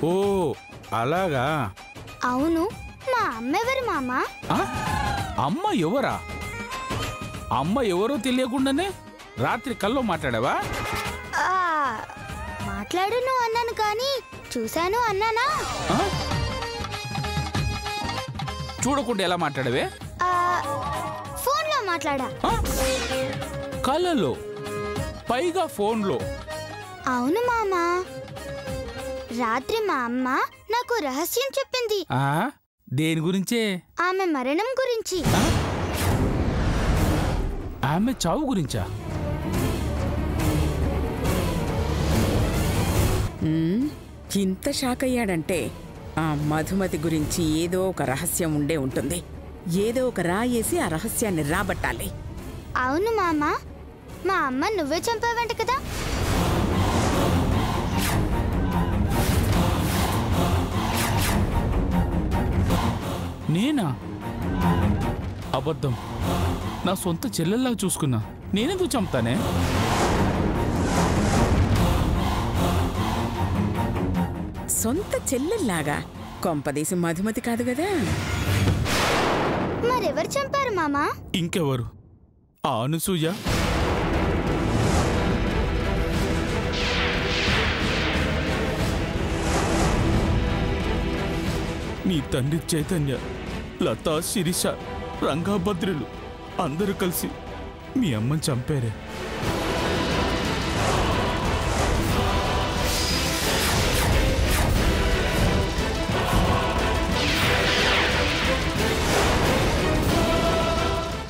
ఓ అలాగా. అవును, మా అమ్మ ఎవరు మామా? అమ్మ ఎవరా? అమ్మ ఎవరో తెలియకుండానే రాత్రి కల్లో మాట్లాడావా? మాట్లాడును అన్నాను కానీ చూశాను అన్నానా? చూడకుండా ఎలా మాట్లాడవే? ఫోన్లో మాట్లాడా. కళ్ళలో, పైగా ఫోన్లో? అవును మామా, రాత్రి మా అమ్మ నాకు రహస్యం చెప్పింది. దేని గురించే? ఆమె మరణం గురించి. ఆమె చావు గురించా? ఇంత షాక్ అయ్యాడంటే ఆ మధుమతి గురించి ఏదో ఒక రహస్యం ఉండే ఉంటుంది. ఏదో ఒక రాయేసి ఆ రహస్యాన్ని రాబట్టాలి. అవును మామా, మా అమ్మ నువ్వే చంపావంట కదా? నేనా? అబద్ధం. నా సొంత చెల్లెల్లా చూసుకున్నా. నేనెందుకు చంపుతానే? సొంత చెల్లెల్లాగా? కొంపదీసి మధుమతి కాదు కదా? మరెవరు చంపారు మామా? ఇంకెవరు? ఆ అనసూయ. నీ తండ్రి చైతన్య, లతా, శిరీష, రంగాభద్రులు అందరూ కలిసి మీ అమ్మని చంపారే.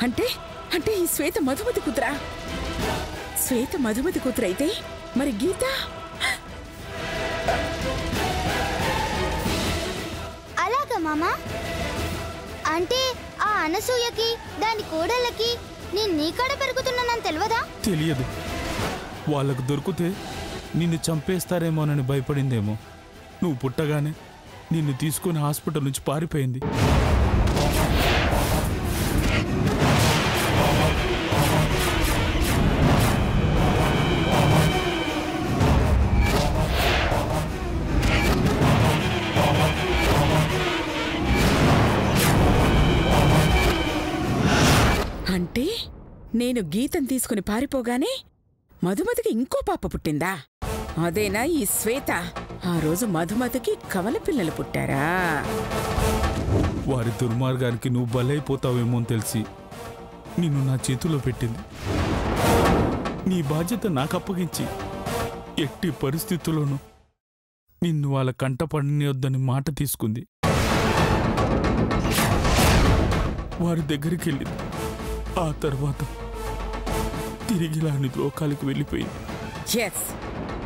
అంటే అంటే ఈ శ్వేత మధుమతి కూతురా? శ్వేత మధుమతి కూతురైతే మరి గీత? అలాగా మామా? అంటే ఆ అనసూయకి దాని కోడళ్ళకి నేను నీకాడ పెరుగుతున్నానని తెలియదా? తెలియదు. వాళ్ళకు దొరికితే నిన్ను చంపేస్తారేమోనని భయపడిందేమో. నువ్వు పుట్టగానే నిన్ను తీసుకుని హాస్పిటల్ నుంచి పారిపోయింది. అంటే నేను గీతం తీసుకుని పారిపోగానే మధుమతికి ఇంకో పాప పుట్టిందా? అదేనా ఈ శ్వేత? ఆ రోజు మధుమతికి కవల పిల్లలు పుట్టారా? వారి దుర్మార్గానికి నువ్వు బలైపోతావేమో అని తెలిసి నిన్ను నా చేతిలో పెట్టింది. నీ బాధ్యత నాకు అప్పగించి ఎట్టి పరిస్థితుల్లోనూ నిన్ను వాళ్ళ కంట పడనియొద్దని మాట తీసుకుంది. వారి దగ్గరికి వెళ్ళింది. ఆ తర్వాత తిరిగి లాని లోకాలకు వెళ్ళిపోయింది.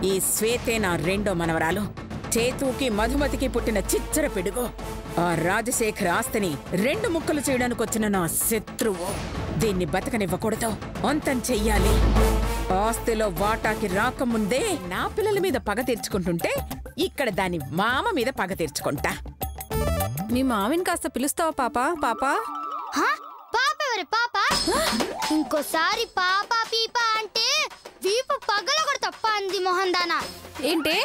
ఈ శ్వేతే నా రెండో మనవరాలు. చేతుకి మధుమతికి పుట్టిన చిచ్చర పిడుగు. ఆ రాజశేఖర్ ఆస్తిని రెండు ముక్కలు చేయడానికి వచ్చిన నా శత్రువు. దీన్ని బతకనివ్వకూడదు, అంతం చెయ్యాలి. ఆస్తిలో వాటాకి రాకముందే నా పిల్లల మీద పగ తీర్చుకుంటుంటే ఇక్కడ దాని మామ మీద పగ తీర్చుకుంటా. మీ మావిని కాస్త పిలుస్తావా పాపా? పాపా పాప ఎవరు? పాప ఇంకోసారి పాప పీప అంటే వీపు పగల కూడా తప్ప అంది మొహందానా. ఏంటే,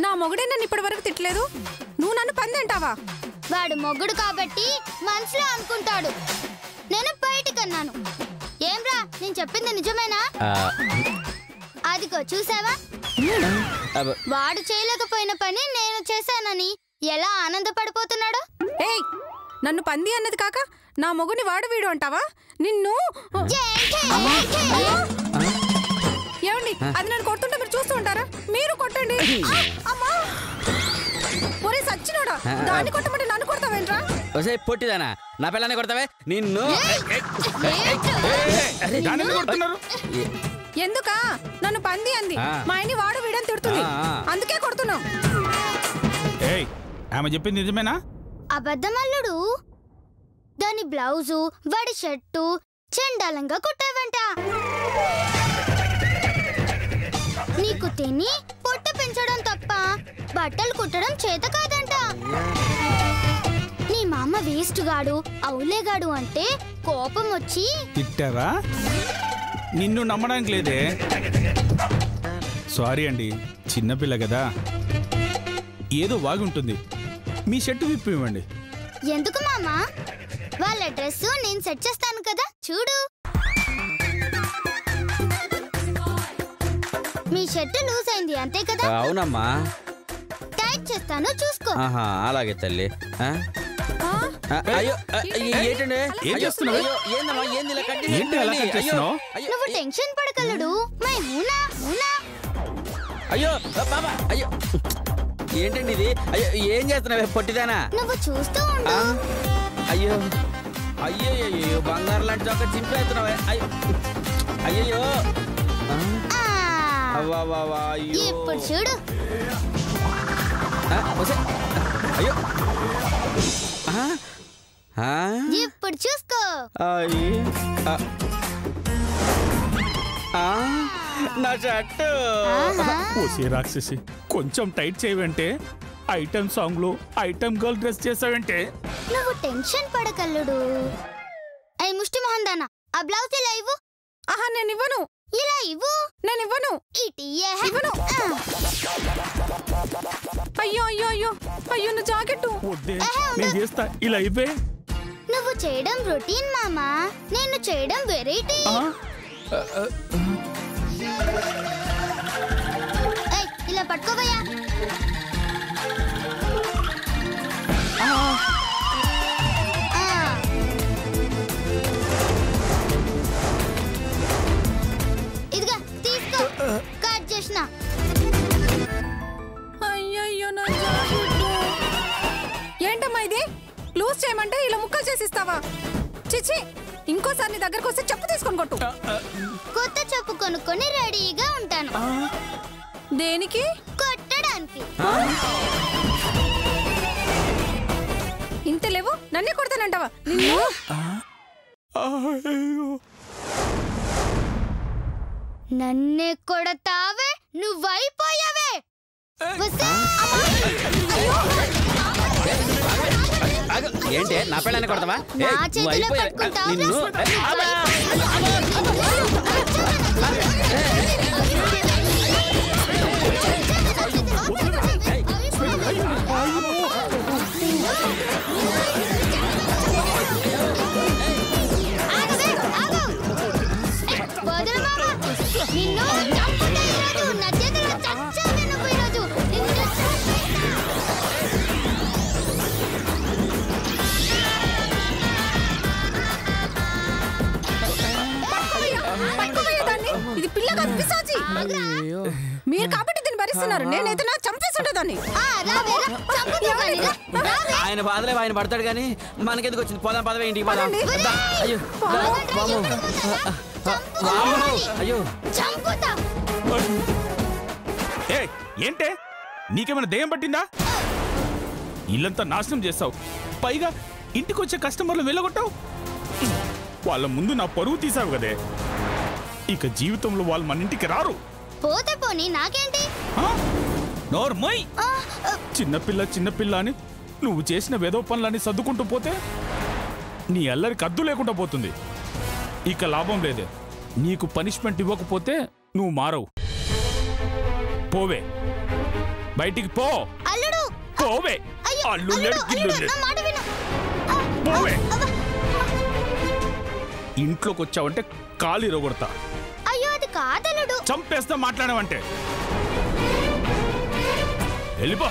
నా మొగుడే నన్ను ఇప్పటి వరకు తిట్టలేదు, నువ్వు నన్ను పంది అంటావా? వాడు మొగుడు కాబట్టి మనసులో అనుకుంటాడు, నేను బయటికన్నాను. ఏంరా నేను చెప్పింది నిజమేనా? అదిగో చూసావా, వాడు చేయలేకపోయిన పని నేను చేశానని ఎలా ఆనందపడిపోతున్నాడు. ఏయ్, నన్ను పంది అన్నది కాక నా మొగుని వాడు వీడు అంటావా? నిన్ను ఏమండి, అది నన్ను కొడుతుంటే మీరు చూస్తూ ఉంటారా? మీరు కొట్టండి. ఒరే సచ్చినోడా, దాన్ని కొట్టమంటే నన్ను కొడతావేంట్రా? పొట్టిదానా, నా పిల్లని కొడతావే నిన్ను? ఎందుకా? నన్ను పంది అంది, మా ఆయన్ని వాడు వీడని తిడుతుంది, అందుకే కొడుతున్నాం. ఆమె చెప్పింది నిజమేనా? అబద్ధమల్లుడు. దాని బ్లౌజు, వాడి షర్టు చండాలంగా కుట్టావంట. నీకు తిని పొట్ట పెంచడం తప్ప బట్టలు కుట్టడం చేత కాదంట. నీ మామ వేస్ట్ గాడు, అవులేగాడు అంటే కోపం వచ్చి తిట్టావా? నిన్ను నమ్మడానికి లేదే. సారీ అండి, చిన్నపిల్ల కదా. ఏదో వాగి ఉంటుంది. మీ షర్టు విప్పి ఇవ్వండి. ఎందుకు మామా? వాళ్ళ డ్రెస్ నేను సెట్ చేస్తాను కదా, చూడు. మీ షర్టు లూజ్ అయింది అంతే కదా? అవునమ్మా. టైట్ చేస్తాను, చూసుకో. ఆహా, అలాగే తల్లి. అయ్యో ఏంటండి? ఏం చేస్తున్నావు? ఏందమ్మా? ఏంది ఇలా కట్టింది? ఏంటి అలా కట్ చేస్తున్నావు? నువ్వు టెన్షన్ పడకలుడు. మై హూనా హూనా. అయ్యో బాబా, అయ్యో ఏంటండి ఇది? అయ్యో ఏం చేస్తున్నావే పొట్టిదానా? నువ్వు చూస్తూ ఉండు. అయ్యో అయ్యో అయ్యో బంగారు లాంటి చొక్క చింపేస్తున్నావే. అయ్యో అయ్యో ఇప్పుడు చూడు. అయ్యో ఇప్పుడు చూసుకో. నా షర్టు. ఓసే రాక్షసి, కొంచెం టైట్ చేయవంటే ఐటమ్ సాంగ్ లో ఐటమ్ గర్ల్ డ్రెస్ చేసావంటే. నువ్వు టెన్షన్ పడకల్లుడు. అయ్యి ముష్టి మొహం దానా, ఆ బ్లౌజ్ ఇలా ఇవ్వు. ఆహా, నేను ఇవ్వను. ఇలా ఇవ్వు. నేను ఇవ్వను. ఇవ్వను. అయ్యో అయ్యో అయ్యో అయ్యో, నా జాకెట్టు. వద్దే, నేను చేస్తా. ఇలా ఇవ్వే. నువ్వు చేయడం రొటీన్ మామా, నేను చేయడం వెరైటీ. ఇలా పట్టుకోవయ్యా. ఇదిగా తీసుకో, కట్ చేసిన. అయ్యయ్యో, నా జాకెట్టు. ఏంటమ్మా ఇది? లూజ్ చేయమంటే ఇలా ముక్కలు చేసిస్తావా? చిచి, ఇంకోసారి నీ దగ్గరకు వస్తే చెప్పు తీసుకొని కొట్టు. కొత్త చెప్పు కొనుక్కొని రెడీగా ఉంటాను. దేనికి? కొట్టడానికి. ఇంత లేవు, నన్నే కొడతానంటావా? నిన్ను నన్నే కొడతావే, నువ్వైపోయావే. ఏంటి నా పిల్లని కొడతావా? నా చేతిలో పట్టుకుంటావా? నిన్ను ఇది పిల్ల కాదు, పిశాచి. మీరు కాబట్టి దీన్ని భరిస్తున్నారు. నేనైతే నా చంపేస్తుండేదాన్ని. ఆయన బాధలే ఆయన పడతాడు కానీ మనకెందుకు వచ్చింది? పోదాం పదవే, ఇంటికి పోదాం. అయ్యో అయ్యో ఏంటే, నీకేమైనా దయ్యం పట్టిందా? ఇల్లంతా నాశనం చేస్తావు, పైగా ఇంటికొచ్చే కస్టమర్లు వెళ్ళగొట్టావు. వాళ్ళ ముందు నా పరువు తీసావు కదే. ఇక జీవితంలో వాళ్ళు మన ఇంటికి రారు. పోతే పోనీ, నాకేంటి? నోర్మోయ్, చిన్నపిల్ల అని నువ్వు చేసిన వేదో పనులని సర్దుకుంటూ పోతే నీ అల్లరికి అద్దు లేకుండా పోతుంది. ఇక లాభం లేదే. నీకు పనిష్మెంట్ ఇవ్వకపోతే నువ్వు మారవు. పోవే, బయటికి పో. అల్లుడు, పోవే. అల్లు పోవే. ఇంట్లోకి వచ్చావంటే కాలు ఇరగొడతా. అయ్యో, అది కాదల్లుడు. చంపేస్తా మాట్లాడావంటే. వెళ్ళిపో.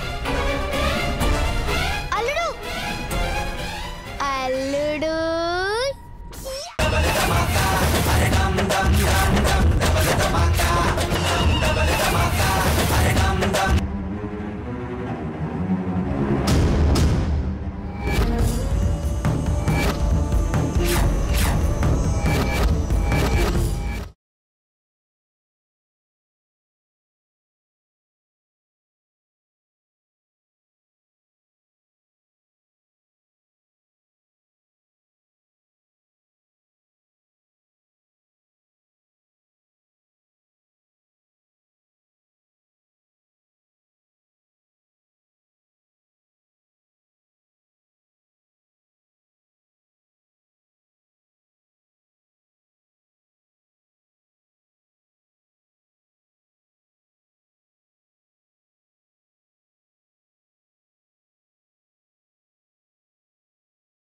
అల్లుడు, అల్లుడు.